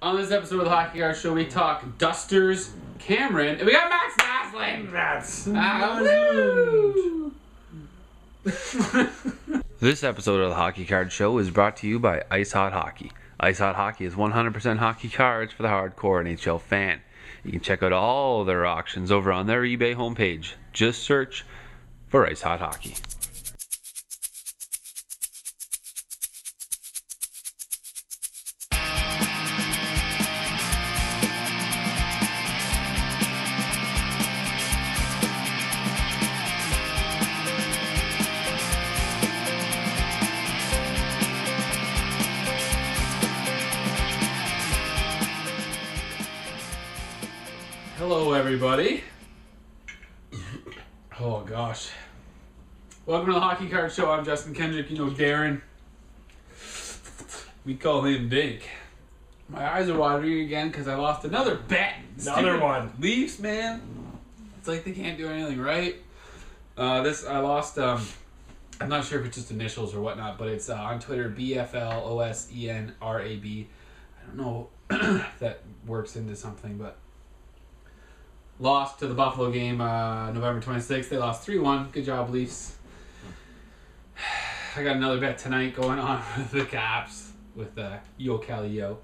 On this episode of the Hockey Card Show, we talk Dusters, Cameron, and we got Mats Naslund. Mats Naslund. This episode of the Hockey Card Show is brought to you by Ice Hot Hockey. Ice Hot Hockey is 100% hockey cards for the hardcore NHL fan. You can check out all their auctions over on their eBay homepage. Just search for Ice Hot Hockey. Hello, everybody. Oh, gosh. Welcome to the Hockey Card Show. I'm Justin Kendrick. You know Darren. We call him Dink. My eyes are watering again because I lost another bet. Another one. Leafs, man. It's like they can't do anything right. I lost, I'm not sure if it's just initials or whatnot, but it's on Twitter, BFLOSENRAB. I don't know if that works into something, but lost to the Buffalo game November 26th. They lost 3-1. Good job, Leafs. I got another bet tonight going on with the Caps with Yo Cali Yo.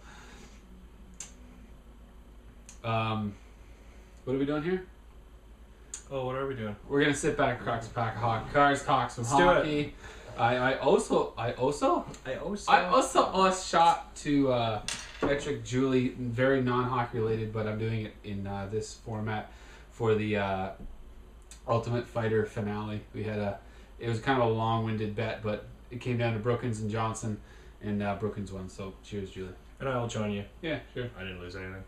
What are we doing here? Oh, what are we doing? We're going to sit back, crack a pack of hockey cards, talk some Let's do hockey. it. I also owe a shot to Patrick Julie, very non-hockey related, but I'm doing it in this format for the Ultimate Fighter finale. It was kind of a long-winded bet, but it came down to Brookins and Johnson, and Brookins won. So cheers, Julie. And I'll join you. Yeah, sure. I didn't lose anything.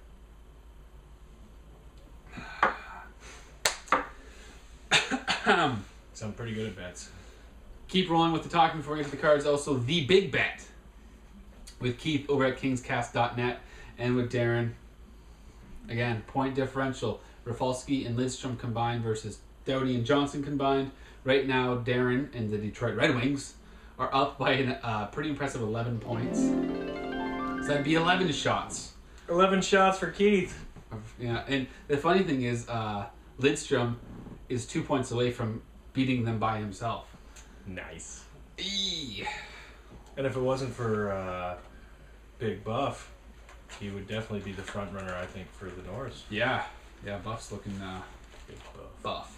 So I'm pretty good at bets. Keep rolling with the talking before we get to the cards. Also, The Big Bet with Keith over at kingscast.net and with Darren. Again, point differential. Rafalski and Lidstrom combined versus Doughty and Johnson combined. Right now, Darren and the Detroit Red Wings are up by a pretty impressive 11 points. So that'd be 11 shots. 11 shots for Keith. Yeah, and the funny thing is, Lidstrom is 2 points away from beating them by himself. Nice. Eee. And if it wasn't for Big Buff, he would definitely be the front runner, I think, for the Norris. Yeah, Buff's looking Big buff.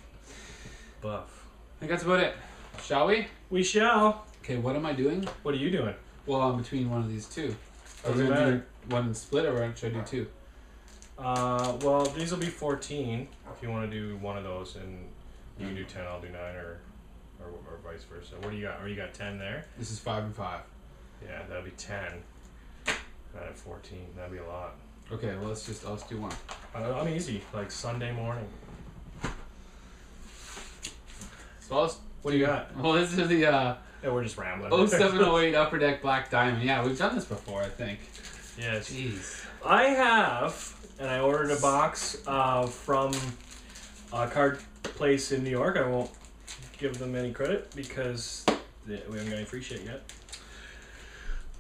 Buff. I think that's about it. Shall we? We shall. Okay, what am I doing? What are you doing? Well, I'm between one of these two. Are we Doesn't going to matter. do one and split, or should I do two? Well, these will be 14 if you want to do one of those, and you can do 10, I'll do 9, or vice versa. What do you got? Or you got 10 there? This is 5 and 5. Yeah, that'll be 10. I have 14. That'd be a lot. Okay, well, let's do one. I'm easy, like Sunday morning. So What do you got? Well, this is the Yeah, we're just rambling. 0708 Upper Deck Black Diamond. Yeah, we've done this before, I think. Yes. Jeez. I have, and I ordered a box from a card place in New York. I won't give them any credit because we haven't got any free shit yet.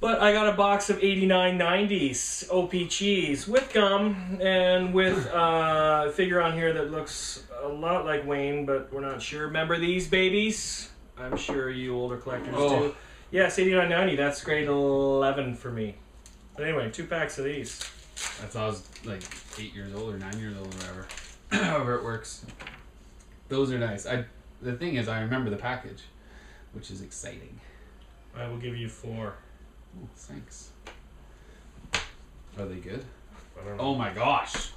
But I got a box of 8990s OP cheese with gum and with a figure on here that looks a lot like Wayne, but we're not sure. Remember these babies? I'm sure you older collectors do. Yes, 8990. That's grade 11 for me. But anyway, 2 packs of these. That's I was like 8 years old or 9 years old or whatever. However it works. Those are nice. The thing is, I remember the package, which is exciting. I will give you 4. Oh, thanks. Are they good? I don't know. Oh my gosh.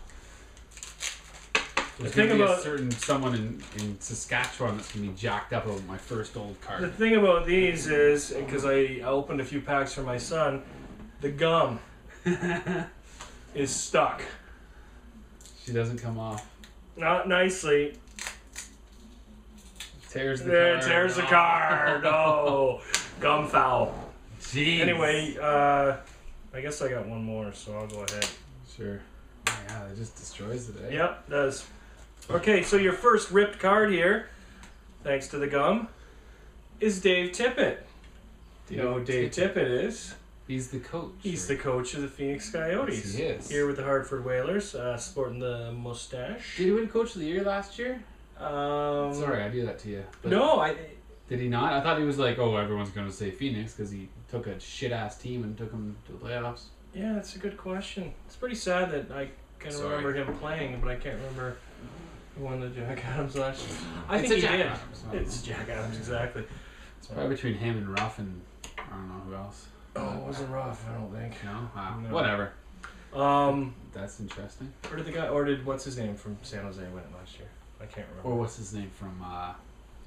There's thing going to be about- a certain someone in Saskatchewan that's going to be jacked up over my first old The card. thing about these is, because I opened a few packs for my son, the gum is stuck. She doesn't come off. Not nicely. Tears the There, card. tears the card. No. Gum foul. Jeez. Anyway, I guess I got one more, so I'll go ahead. Sure. Oh, yeah, it just destroys the day. Yep, does. Okay, so your first ripped card here, thanks to the gum, is Dave Tippett. Do you know who Dave Tippett is? He's the coach. He's the coach of the Phoenix Coyotes. Yes, he is. Here with the Hartford Whalers, sporting the mustache. Did he win Coach of the Year last year? Sorry, I do that to you. But no, did he not? I thought he was like, oh, everyone's going to say Phoenix because he took a shit-ass team and took them to the playoffs. Yeah, that's a good question. It's pretty sad that I can remember him playing, but I can't remember who won the Jack Adams last year. I think he did. Adams, It's Jack Adams, exactly. It's probably between him and Ruff and I don't know who else. Oh, it wasn't rough, I don't think. No? Wow. No. Whatever. Um, That's interesting. or did what's his name from San Jose win it last year? I can't remember. Or what's his name from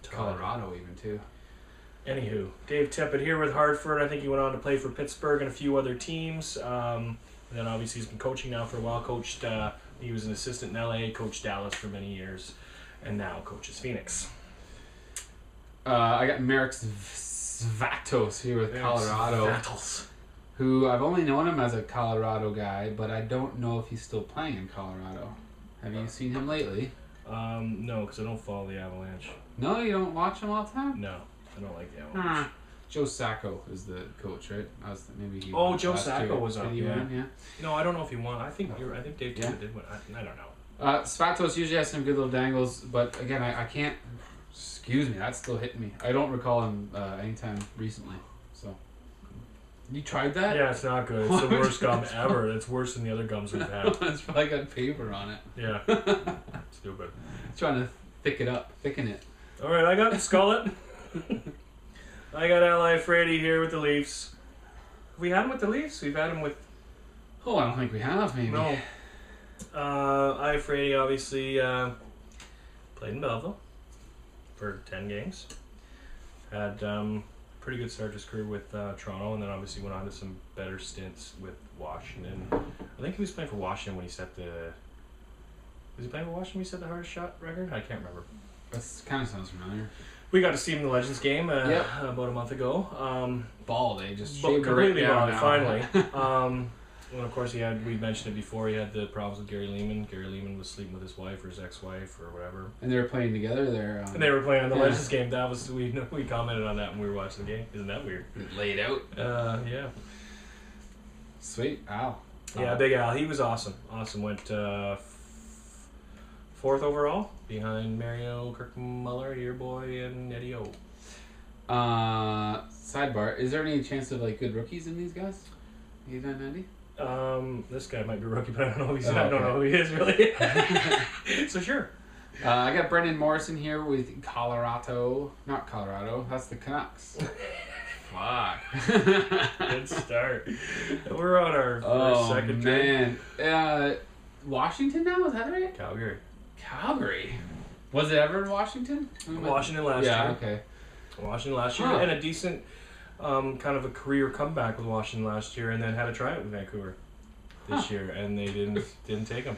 Colorado even too. Anywho, Dave Tippett here with Hartford. I think he went on to play for Pittsburgh and a few other teams. And then obviously he's been coaching now for a while. He was an assistant in LA, coached Dallas for many years, and now coaches Phoenix. I got Merrick Svatos here with Colorado. Battles. Who I've only known him as a Colorado guy, but I don't know if he's still playing in Colorado. Have you seen him lately? No, because I don't follow the Avalanche. No, you don't watch him all the time? No, I don't like the Avalanche. Joe Sacco is the coach, right? Maybe he. Oh, Joe Sacco was up. Did he win? Yeah. No, I don't know if he won. I think Dave Tippett did win. I don't know. Svatos usually has some good little dangles, but again, I can't. Excuse me, that's still hitting me. I don't recall him anytime recently. So. You tried that? Yeah, it's not good. It's the worst gum ever. It's worse than the other gums we've had. It's probably got paper on it. Yeah. Stupid. Trying to thicken it. All right, I got Skullet. I got Ally Frady here with the Leafs. Have we had him with the Leafs? We've had him with... Oh, I don't think we have, maybe. No. I Frady obviously played in Belleville for 10 games. Had pretty good start to his career with Toronto, and then obviously went on to some better stints with Washington. I think he was playing for Washington when he set the... Was he playing for Washington when he set the hardest shot record? I can't remember. That kind of sounds familiar. We got to see him in the Legends game about a month ago. Bald, eh? Just completely bald, now. finally. And of course, we mentioned it before, he had the problems with Gary Leeman. Gary Leeman was sleeping with his wife or his ex-wife or whatever. And they were playing together. And they were playing in the Legends game. That was we commented on that when we were watching the game. Isn't that weird? Laid out. Yeah. Sweet. Al. Yeah, Big Al. He was awesome. Went 4th overall behind Mario Kirkmuller, your boy, and Eddie O. Sidebar: is there any chance of like good rookies in these guys? He's on Andy. This guy might be a rookie, but I don't know. I don't know who he is really. So sure. I got Brendan Morrison here with Colorado. Not Colorado. That's the Canucks. Fuck. Good start. We're on our second man. Washington now, is that right? Calgary. Was it ever in Washington? Washington last year. Yeah, okay. Washington last year, and a decent kind of a career comeback with Washington last year, and then had a tryout with Vancouver this year, and they didn't take him.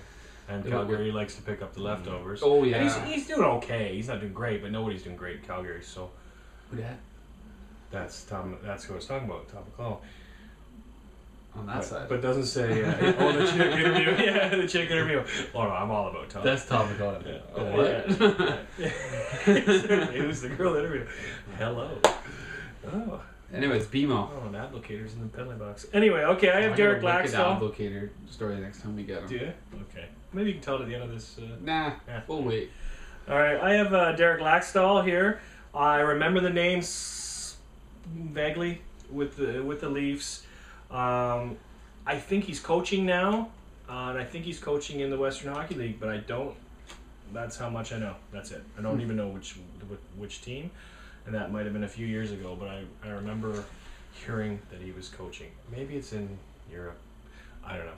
And Calgary likes to pick up the leftovers. Oh yeah, and he's doing okay. He's not doing great, but nobody's doing great in Calgary. So who that? That's Tom. That's who I was talking about. Tom McClellan. On that side, but doesn't say. The chick interview. Yeah, the chick interview. Oh no, I'm all about Tom. That's Tom McClellan. Yeah. What? It was the girl interview. Hello. Oh. Anyways, BMO. Oh, and Advocators in the penalty box. Anyway, okay, I have Derek Laxdal. Advocator story next time we get him. Do you? Okay. Maybe you can tell it at the end of this. Nah, we'll wait. All right, I have Derek Laxdal here. I remember the names vaguely with the Leafs. I think he's coaching now, and I think he's coaching in the Western Hockey League, but I don't. That's how much I know. That's it. I don't even know which team. And that might have been a few years ago, but I remember hearing that he was coaching. Maybe it's in Europe. I don't know.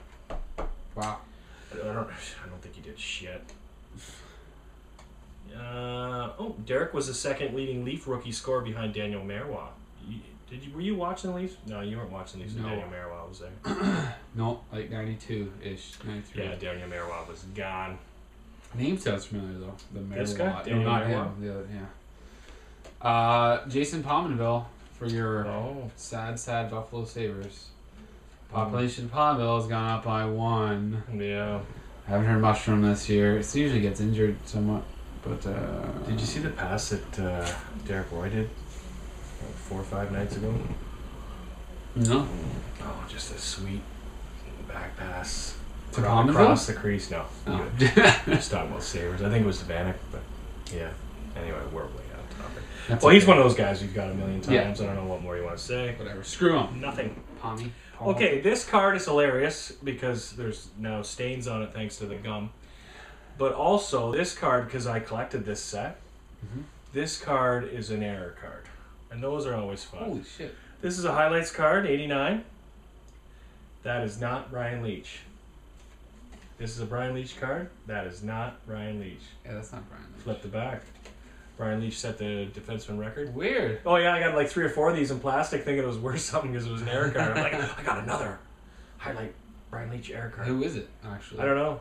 Wow. I don't think he did shit. Derek was the second leading Leaf rookie scorer behind Daniel Marois. Were you watching the Leafs? No, you weren't watching the Leafs when Daniel Marois was there. No, like 92-ish, 93. Yeah, Daniel Marois was gone. Name sounds familiar though. The Marois. This guy? No, not him. The other, yeah. Jason Pominville for your sad Buffalo Sabres. Population of Pominville has gone up by 1. Yeah. I haven't heard much from him this year. It usually gets injured somewhat, but. Did you see the pass that Derek Roy did 4 or 5 nights ago? No. Oh, just a sweet back pass. To Palmerville? Across the crease. No. Oh. Just talking about Sabres. I think it was Vanek, but yeah. Anyway, we're way out of topic. That's Well, he's okay. one of those guys we've got a million times. Yeah. I don't know what more you want to say. Whatever. Screw him. Nothing. Palmy. Okay, this card is hilarious because there's now stains on it thanks to the gum. But also, this card, because I collected this set, this card is an error card. And those are always fun. Holy shit. This is a highlights card, 89. That is not Brian Leach. This is a Brian Leach card. That is not Brian Leach. Yeah, that's not Brian Leach. Flip the back. Brian Leach set the defenseman record. Weird. Oh yeah, I got like 3 or 4 of these in plastic thinking it was worth something because it was an error card. I'm like, I got another highlight Brian Leach error card. Who is it, actually? I don't know.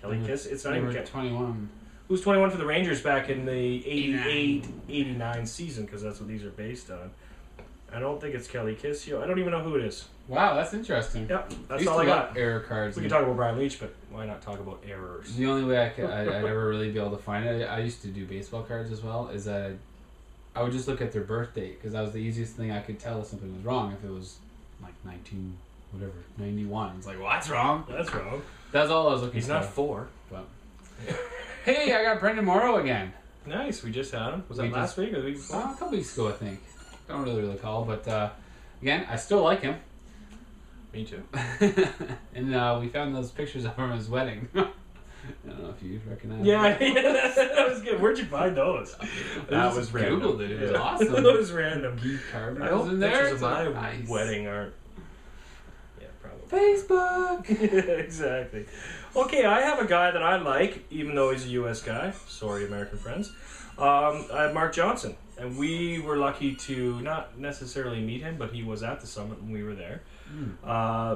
Kelly Kiss. It's not even Number 21. Who's 21 for the Rangers back in the 88-89 season, because that's what these are based on. I don't think it's Kelly Kissio. I don't even know who it is. Wow, that's interesting. Yep, that's Used all to I love got. Error cards. We can talk about Brian Leach, but why not talk about errors? The only way I'd ever really be able to find it, I used to do baseball cards as well, is that I would just look at their birth date, because that was the easiest thing I could tell if something was wrong. If it was like 91. It's like, well, that's wrong. That's wrong. That's all I was looking He's for. not 4. But hey, I got Brendan Morrow again. Nice, we just had him. Was We that last week or the week A before? couple weeks ago, I think. Don't really recall, but again, I still like him. Me too. And we found those pictures of him at his wedding. I don't know if you recognize Yeah, that. that was good. Where'd you find those? That was random. Googled it. It was awesome. That was random. Geek Carter I hope was in there. pictures of my Nice. wedding aren't. Yeah, probably. Facebook. Exactly. Okay, I have a guy that I like, even though he's a U.S. guy. Sorry, American friends. I have Mark Johnson, and we were lucky to not necessarily meet him, but he was at the summit when we were there.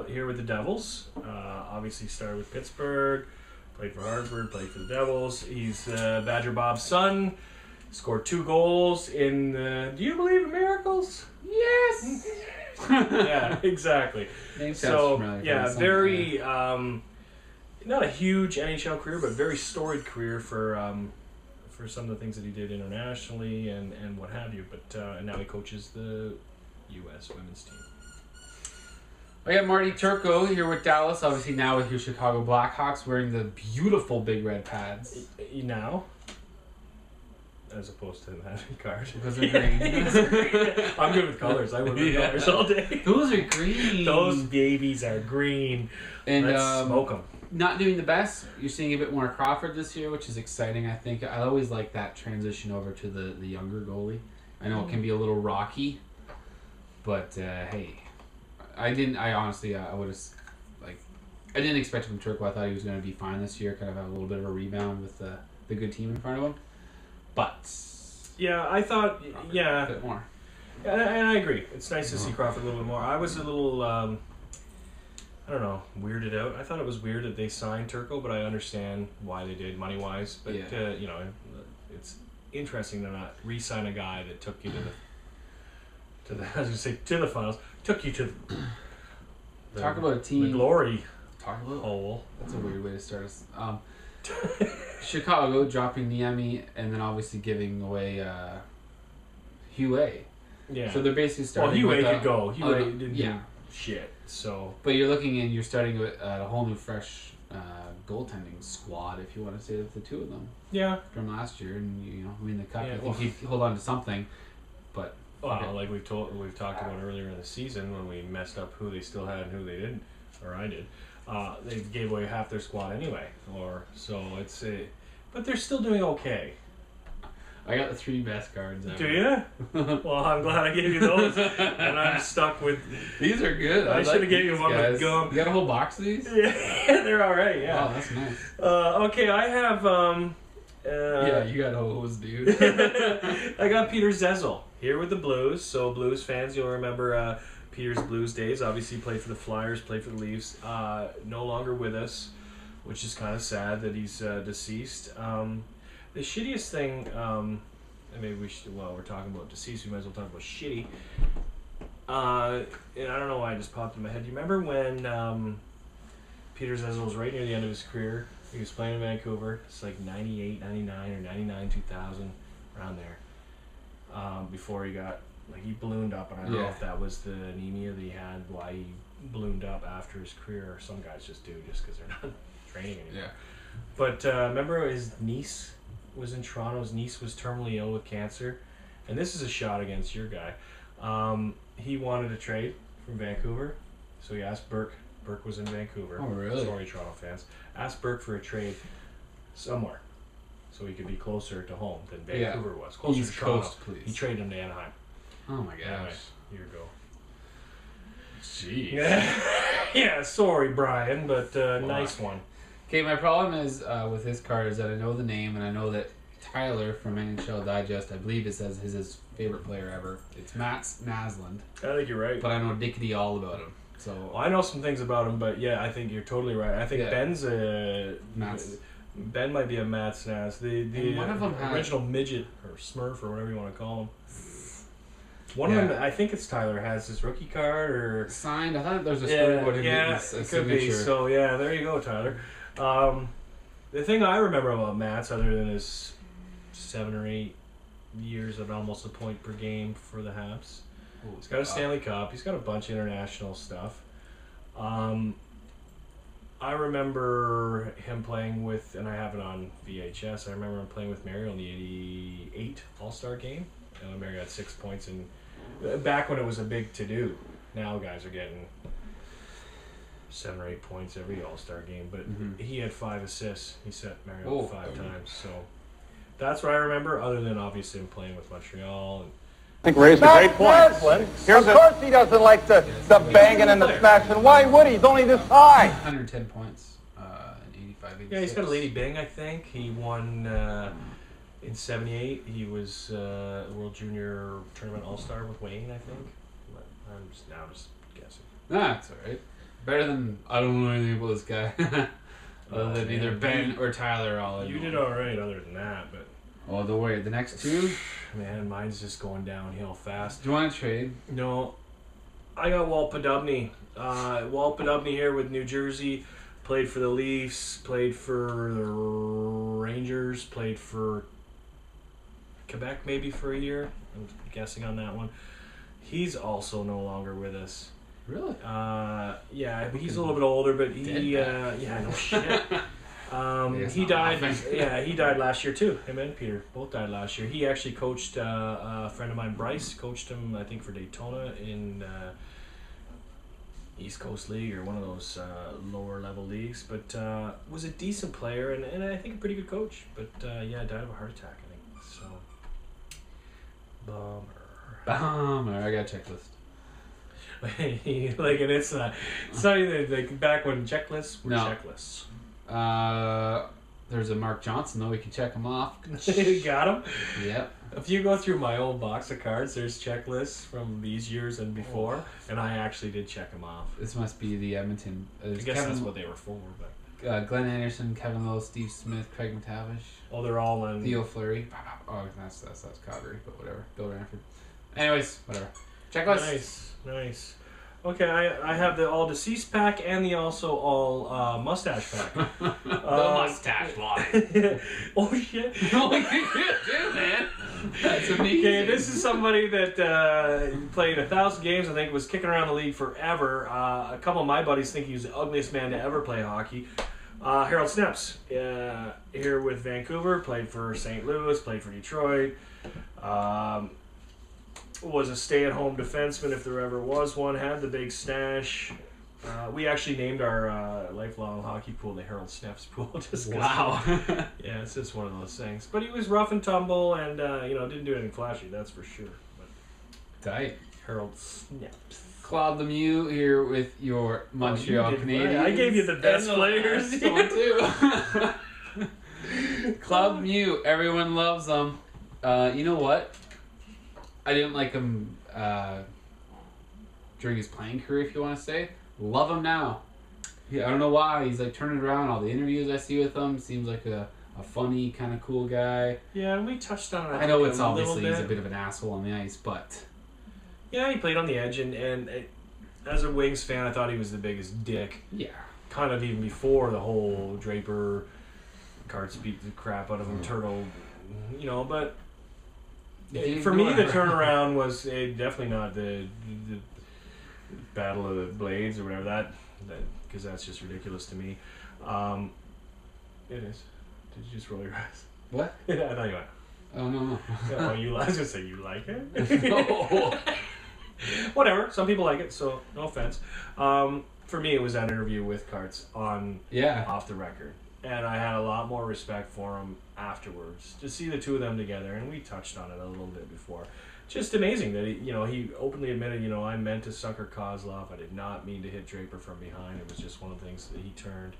Here with the Devils. Obviously started with Pittsburgh, played for Hartford, played for the Devils. He's Badger Bob's son. Scored 2 goals in Do you believe in miracles? Yes. Yeah, exactly. Name sounds So, familiar. yeah, Something, very, not a huge NHL career, but very storied career for some of the things that he did internationally and what have you. But and now he coaches the U.S. women's team. I got Marty Turco here with Dallas, obviously now with your Chicago Blackhawks, wearing the beautiful big red pads. Now, as opposed to that card. Because they're green. I'm good with colors. I work with Yeah. colors all day. Those are green. Those babies are green. And Let's smoke them. not doing the best. You're seeing a bit more Crawford this year, which is exciting. I think I always like that transition over to the younger goalie. I know it can be a little rocky, but hey, I honestly I would have I didn't expect him Turco. I thought he was going to be fine this year. Kind of have a little bit of a rebound with the good team in front of him, but Yeah, I thought. Crawford Yeah, a bit more. and I agree. It's nice to see Crawford a little bit more. I was a little. I don't know, weirded out. I thought it was weird that they signed Turco, but I understand why they did money wise. But Yeah. you know, it's interesting to not re-sign a guy that took you to the I was gonna say to the finals, took you to the, Talk about a team. the glory Talk a little. hole. That's a weird way to start us. Chicago dropping Niemi and then obviously giving away Hugh A. Yeah. So they're basically Well, starting. Hugh A with could go. Hugh A oh, didn't yeah. do shit. So But you're looking and you're starting with a whole new fresh goaltending squad, if you want to say that the two of them yeah. from last year, and you know win the cup. Yeah, I think well- he'd hold on to something, but Well, okay. like we've talked about earlier in the season when we messed up who they still had and who they didn't, or I did. They gave away half their squad anyway, or so it's a, but they're still doing okay. I got the 3 best cards. Do you? Well, I'm glad I gave you those, and I'm stuck with. These are good. I like should have gave you these one with guys. gum. You got a whole box of these? Yeah, they're all right. Yeah. Oh, that's nice. Okay, I have. Yeah, you got hose, dude. I got Peter Zezel here with the Blues. So Blues fans, you'll remember Peter's Blues days. Obviously played for the Flyers, played for the Leafs. No longer with us, which is kind of sad that he's deceased. The shittiest thing, and maybe we should, well, we're talking about deceased, we might as well talk about shitty. And I don't know why it just popped in my head. Do you remember when Peter Zezel was right near the end of his career? He was playing in Vancouver. It's like 98, 99, or 99, 2000, around there. Before he got Like, he ballooned up, and I don't know if that was the anemia that he had, why he ballooned up after his career. Some guys just do, just because they're not training anymore. Yeah. But remember his niece was in Toronto. His niece was terminally ill with cancer. And this is a shot against your guy. He wanted a trade from Vancouver, so he asked Burke. Burke was in Vancouver. Oh, really? Sorry, Toronto fans. Asked Burke for a trade somewhere, so he could be closer to home than Vancouver was. Closer East to Toronto. Coast, please. He traded him to Anaheim. Oh my gosh. Anyway, here you go. Jeez. Yeah, sorry, Brian, but nice one. Okay, my problem is with this card is that I know the name, and I know that Tyler from NHL Digest, I believe it says his favorite player ever. It's Mats Naslund. I think you're right. But I know dickety all about him. So Well, I know some things about him, but yeah, I think you're totally right. I think Yeah. Ben's a Mats. Ben might be a Mats Nas, the And one of them had- original midget or Smurf or whatever you want to call him. One Yeah. of them, I think it's Tyler, has his rookie card or signed. I thought there was a storyboard in yeah, his it could be. signature. So yeah, there you go, Tyler. The thing I remember about Mats, other than his 7 or 8 years at almost a point per game for the Habs. He's got a Stanley Cup. He's got a bunch of international stuff. I remember him playing with, and I have it on VHS, I remember him playing with Mario in the 88 All-Star game. Mario had 6 points, and back when it was a big to-do. Now guys are getting 7 or 8 points every All-Star game, but he had 5 assists. He set Mario up 5 times, so that's what I remember, other than obviously him playing with Montreal. And I think raised a great point. Of course he doesn't like the banging and the smashing. Why would he? He's only this high. 110 points in 85, 86. yeah, he's got a Lady Bing, I think. He won in 78. He was World Junior Tournament All-Star with Wayne, I think. But I'm just guessing. Nah, it's alright. Better than, I don't know anything about this guy. Other than either Ben or Tyler. You did alright other than that, but... Oh, don't worry. The next two? Man, mine's just going downhill fast. Do you want to trade? No. I got Walt Podubny. Walt Podubny here with New Jersey. Played for the Leafs. Played for the Rangers. Played for Quebec maybe for a year. I'm guessing on that one. He's also no longer with us. Really? Yeah, he's a little bit older, but he... yeah, no shit. He died. Yeah, he died last year too. Him and Peter both died last year. He actually coached a friend of mine, Bryce, coached him I think for Daytona in East Coast League or one of those lower level leagues. But was a decent player and I think a pretty good coach. But yeah, died of a heart attack. I think so. Bummer. I got a checklist. Like, and it's not even like back when checklists were checklists. There's a Mark Johnson though. We can check him off. Got him. Yep. If you go through my old box of cards, there's checklists from these years and before, and I actually did check them off. This must be the Edmonton. I guess that's what they were for. But Glenn Anderson, Kevin Lowe, Steve Smith, Craig McTavish. Oh, they're all in. Theo Fleury. Oh, that's Calgary, but whatever. Bill Ranford. Anyways, whatever. Checklist. Nice. Okay, I have the all deceased pack and the also all mustache pack. The mustache line. Oh shit! No, you do, man. That's amazing. Okay, this is somebody that played 1,000 games. I think was kicking around the league forever. A couple of my buddies think he was the ugliest man to ever play hockey. Harold Sneps, here with Vancouver, played for St. Louis, played for Detroit. Was a stay-at-home defenseman if there ever was one. Had the big stash. We actually named our lifelong hockey pool the Harold Sneps pool. Just wow. Yeah, it's just one of those things. But he was rough and tumble, and didn't do anything flashy. That's for sure. But Tight. Harold Sneps. Claude Lemieux here with your Montreal Canadiens. I gave you the best players. One too. Claude Lemieux, everyone loves him. You know what? I didn't like him during his playing career, if you want to say. Love him now. Yeah, I don't know why. He's like turning around. All the interviews I see with him, seems like a funny, kind of cool guy. Yeah, we touched on it. I know it's obviously he's a bit of an asshole on the ice, but... Yeah, he played on the edge, and as a Wings fan, I thought he was the biggest dick. Yeah. Kind of even before the whole Draper cards beat the crap out of him, Turtle, but... For me, the turnaround was definitely not the Battle of the Blades or whatever that because that's just ridiculous to me. It is. Did you just roll your eyes? What? I thought you went. Oh no. Oh, you like? I was gonna say you like it. No. Whatever. Some people like it, so no offense. For me, it was that interview with Karts on off the record, and I had a lot more respect for him afterwards. To see the two of them together, and we touched on it a little bit before. Just amazing that he openly admitted, I meant to sucker Kozlov. I did not mean to hit Draper from behind. It was just one of the things that he turned.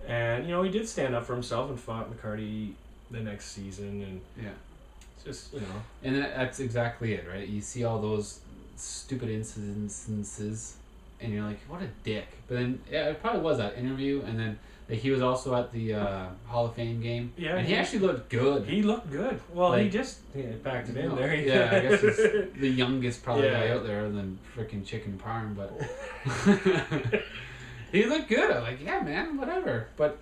And, he did stand up for himself and fought McCarty the next season. And it's just, And that's exactly it, right? You see all those stupid instances, and you're like, what a dick. But then, it probably was that interview, and then he was also at the Hall of Fame game. Yeah, and he actually looked good. He looked good. Well, he just packed it in there. Yeah, I guess he's the youngest probably guy out there other than freaking Chicken Parm, but he looked good. I'm like, yeah, man, whatever. But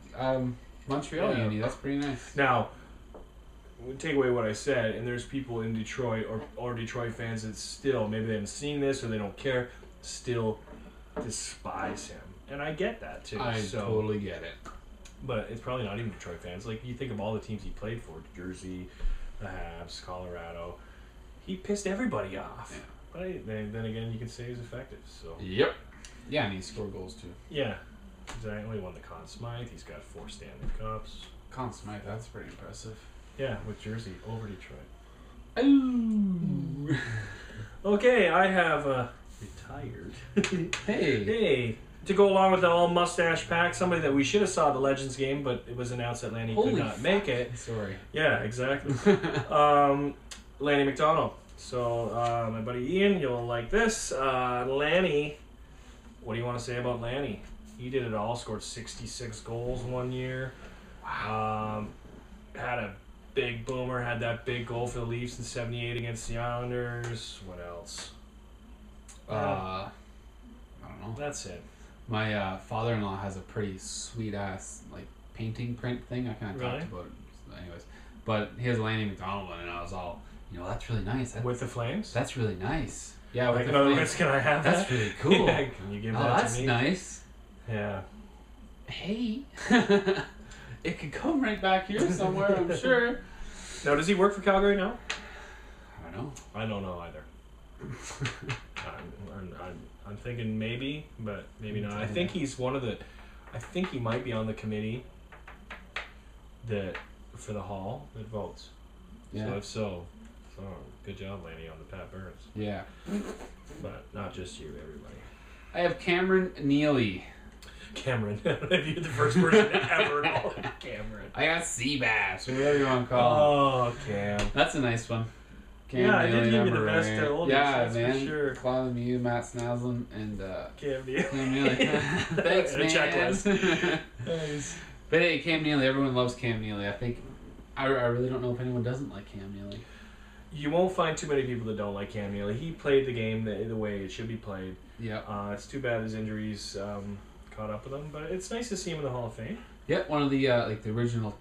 Montreal uni, that's pretty nice. Now, take away what I said, and there's people in Detroit or Detroit fans that still, maybe they haven't seen this or they don't care, still despise him. And I get that too. I totally get it. But it's probably not even Detroit fans. Like, you think of all the teams he played for, Jersey, the Habs, Colorado. He pissed everybody off. Yeah. But then again, you can say he's effective. So. Yep. Yeah, and he scored goals too. Yeah. Exactly. He won the Conn Smythe. He's got 4 Stanley Cups. Conn Smythe, that's pretty impressive. Yeah, with Jersey over Detroit. Ooh. Okay, I have retired. Hey. To go along with the all mustache pack, somebody that we should have saw at the Legends game, but it was announced that Lanny could not make it. Sorry. Yeah, exactly. Lanny McDonald. So, my buddy Ian, you'll like this. Lanny, what do you want to say about Lanny? He did it all, scored 66 goals one year. Wow. Had a big boomer, had that big goal for the Leafs in 78 against the Islanders. What else? I don't know. That's it. My father-in-law has a pretty sweet-ass, painting print thing. I kind of talked about it anyways. But he has a Lanny McDonald one, and I was all, that's really nice. With the Flames? That's really nice. Yeah, with the Flames. Flames. Can I have that? That's really cool. Yeah, can you give that to me? That's nice. Yeah. Hey. It could come right back here somewhere, I'm sure. Now, does he work for Calgary now? I don't know. I don't know either. I'm thinking maybe, but maybe not. I think he's one of the. I think he might be on the committee that for the hall that votes. Yeah. So if so, good job, Lanny, on the Pat Burns. Yeah. But not just you, everybody. I have Cameron Neely. Cameron. If you're the first person ever called Cameron. I got Seabass, or whatever you want to call him. Oh, Cam. That's a nice one. Cam I did give you the best oldies, that's man. For sure. Claude Lemieux, Mats Naslund, and Cam Neely. Cam Neely. Thanks, man. Checklist. Nice. But hey, Cam Neely, everyone loves Cam Neely. I think, I really don't know if anyone doesn't like Cam Neely. You won't find too many people that don't like Cam Neely. He played the game the way it should be played. Yeah. It's too bad his injuries caught up with him, but it's nice to see him in the Hall of Fame. Yeah, one of the the original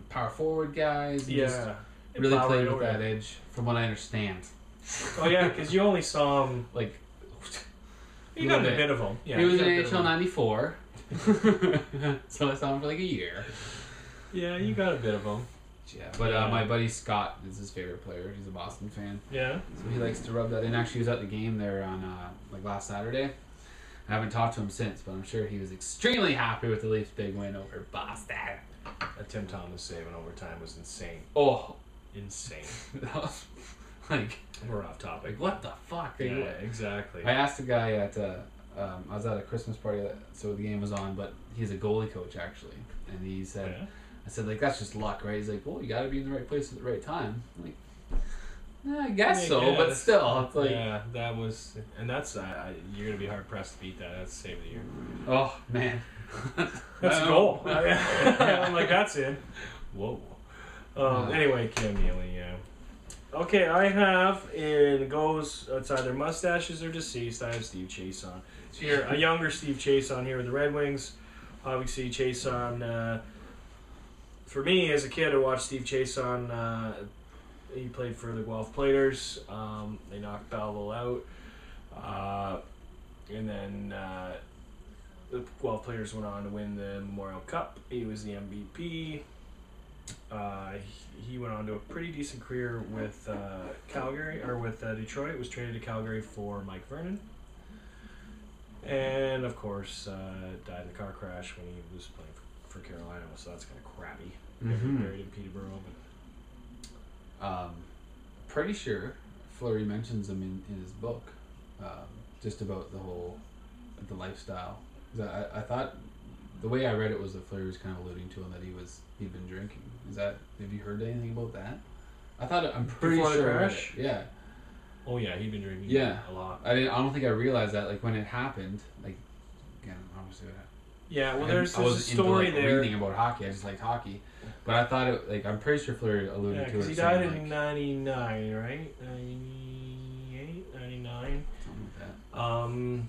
power forward guys. Yeah. Really played with that edge, from what I understand. Oh yeah, because you only saw him you got a bit of him. Yeah, he was in NHL '94, so I saw him for a year. Yeah, you got a bit of him. Yeah, but my buddy Scott is his favorite player. He's a Boston fan. Yeah. So he likes to rub that in. Actually, he was at the game there on last Saturday. I haven't talked to him since, but I'm sure he was extremely happy with the Leafs' big win over Boston. That Tim Thomas save in overtime was insane. Oh. Insane. That was we're off topic. What the fuck? Yeah, exactly. I asked a guy at I was at a Christmas party, so the game was on, but he's a goalie coach actually, and he said, I said that's just luck, right? He's like, well, you got to be in the right place at the right time. I'm like, I guess so, but still, it's yeah, that was, and that's you're gonna be hard pressed to beat that. That's the save of the year. Oh man, that's a goal. I'm like, that's in. Whoa. Anyway, Cam Neely, yeah. Okay, I have, it's either mustaches or deceased. I have Steve Chase on. So here, a younger Steve Chase on here with the Red Wings. Obviously, Chase on, for me as a kid, I watched Steve Chase on he played for the Guelph Platers. They knocked Belleville out. And then the Guelph Platers went on to win the Memorial Cup. He was the MVP. He went on to a pretty decent career with Calgary, or with Detroit. Was traded to Calgary for Mike Vernon. And, of course, died in a car crash when he was playing for Carolina, so that's kind of crappy. Buried in Peterborough. But Pretty sure Fleury mentions him in his book, just about the lifestyle. 'Cause I thought the way I read it was that Fleury was kind of alluding to him that he'd been drinking. Have you heard anything about that? I'm pretty Before the sure. crash? Yeah. oh yeah, he'd been drinking a lot. I don't think I realized that. Like when it happened, like again, obviously. Yeah, well, there's a wasn't story into, there. reading about hockey. I just liked hockey, but I thought I'm pretty sure Fleury alluded to it. Because he died in 99, right? 98, 99. Something like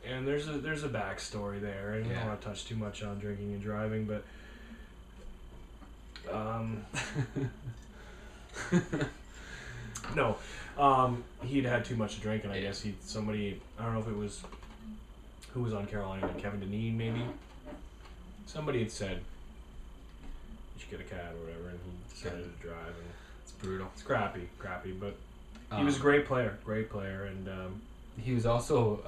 that. And there's a backstory there. I don't want to touch too much on drinking and driving, but no, he'd had too much to drink, and I guess somebody, I don't know if it was who was on Carolina, Kevin Deneen maybe. Somebody had said you should get a cab or whatever, and he decided to drive. And it's brutal. It's crappy, but he was a great player, and he was also.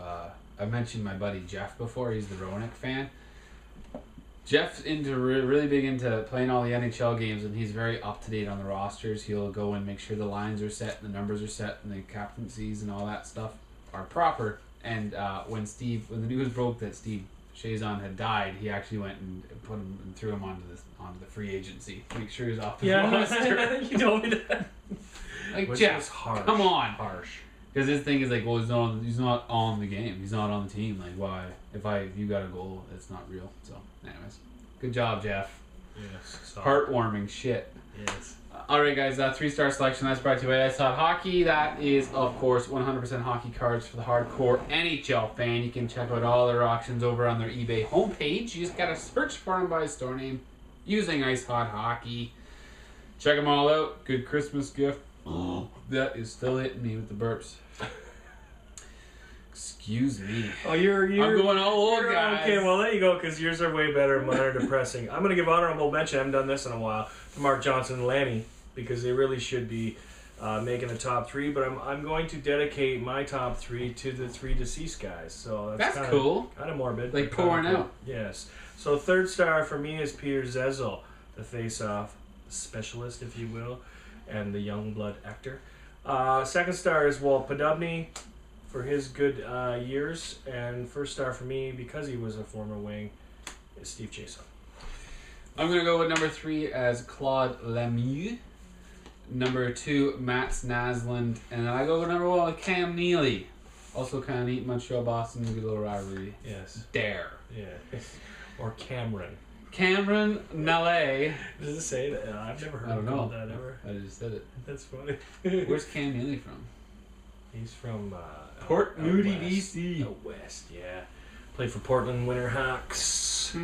I mentioned my buddy Jeff before. He's the Roenick fan. Jeff's really big into playing all the NHL games, and he's very up to date on the rosters. He'll go and make sure the lines are set, and the numbers are set, and the captaincies and all that stuff are proper. And when the news broke that Steve Chazon had died, he actually went and put him and threw him onto the free agency to make sure he was off the roster. You told me that. Like Which Jeff, was harsh. come on, harsh. Because his thing is like, well, he's not on the game. He's not on the team. Like, why? If you got a goal, it's not real. So, anyways, good job, Jeff. Yes. Heartwarming shit. Yes. All right, guys. 3-star selection. That's brought to you by Ice Hot Hockey. That is, of course, 100% hockey cards for the hardcore NHL fan. You can check out all their auctions over on their eBay homepage. You just gotta search for them by store name using Ice Hot Hockey. Check them all out. Good Christmas gift. That is still hitting me with the burps. Excuse me. Oh, you're I'm going all old, guys. Okay, well, there you go, because yours are way better and mine are depressing. I'm going to give honorable mention, I haven't done this in a while, to Mark Johnson and Lanny, because they really should be making the top three, but I'm going to dedicate my top three to the three deceased guys. So that's cool. Kind of morbid. Like pouring out. Yes. So third star for me is Peter Zezel, the face-off specialist, if you will, and the young blood actor. Second star is Walt Podubny for his good years, and first star for me, because he was a former wing, is Steve Chazon. I'm going to go with number 3 as Claude Lemieux. Number 2, Mats Naslund. And then I go with number 1 with Cam Neely. Also kind of neat, Montreal, Boston, good little rivalry. Yes. There. Yeah. Or Cameron. Cameron Nale. Does it say that? I've never heard I don't of know. that ever. I just said it. That's funny. Where's Cam Neely from? He's from Port out Moody, west. BC. Out west, yeah. Played for Portland Winterhawks.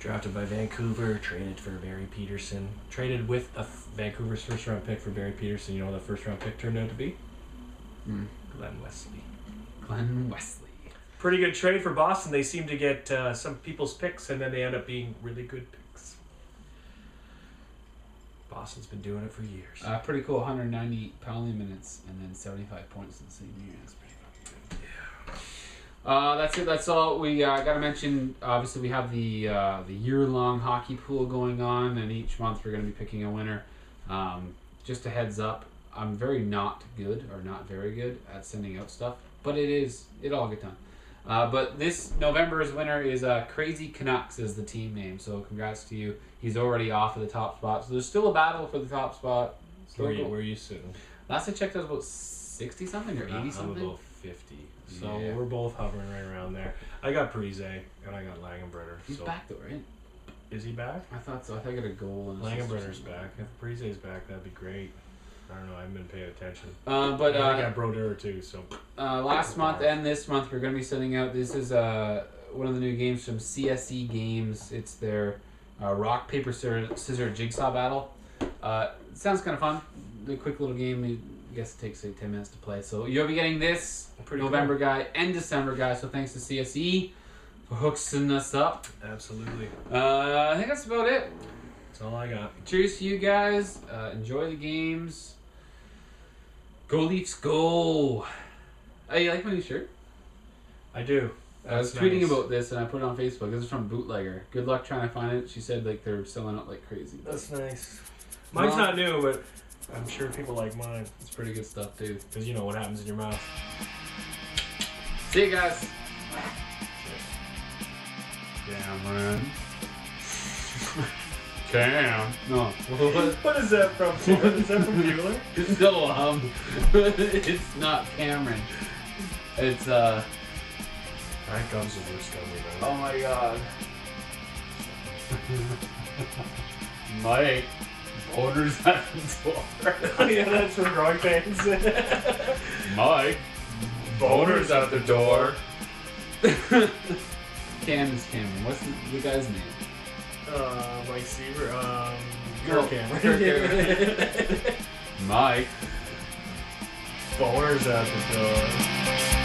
Drafted by Vancouver. Traded for Barry Peterson. Traded with Vancouver's first round pick for Barry Peterson. You know what the first round pick turned out to be? Glenn Wesley. Glenn Wesley. Pretty good trade for Boston. They seem to get some people's picks, and then they end up being really good picks. Boston's been doing it for years. Pretty cool. 190 penalty minutes and then 75 points in the same year. That's pretty fucking good. Yeah. That's it. That's all. We got to mention, obviously, we have the year-long hockey pool going on, and each month we're going to be picking a winner. Just a heads up, I'm not very good at sending out stuff, but it'll get done. But this November's winner is Crazy Canucks is the team name, so congrats to you. He's already off of the top spot, so there's still a battle for the top spot. Where are you sitting? Last I checked, I was about 60-something or 80-something. I'm about 50, so Yeah. we're both hovering right around there. I got Parise, and I got Langenbrunner. He's back though, right? Is he back? I thought so. I think I got a goal. And Langenbrunner's back. If Parise's back, that'd be great. I don't know. I haven't been paying attention. But I got Brodeur too. So last month and this month we're going to be sending out. This is one of the new games from CSE Games. It's their rock paper scissors jigsaw battle. Sounds kind of fun. A quick little game. I guess it takes 10 minutes to play. So you'll be getting this November guy and December guy. So thanks to CSE for hooking us up. Absolutely. I think that's about it. That's all I got. Cheers to you guys. Enjoy the games. Go Leafs, go! Oh, you like my new shirt? I do. I was tweeting about this and I put it on Facebook. This is from Bootlegger. Good luck trying to find it. She said like they're selling out like crazy. That's nice. Mine's not new, but I'm sure people like mine. It's pretty good stuff too. Because you know what happens in your mouth. See you guys. Cameron. Cam. No. What is that from? Is that from Bueller? No, it's not Cameron. It's That gum's the worst gum we've ever. Oh my god. Mike. Orders at the door. Oh yeah, that's from Growing Pains. Mike. Boners at the door. Cam is Cameron. What's the guy's name? Mike Seaver. Kirk Cameron. Mike. Boners at the door.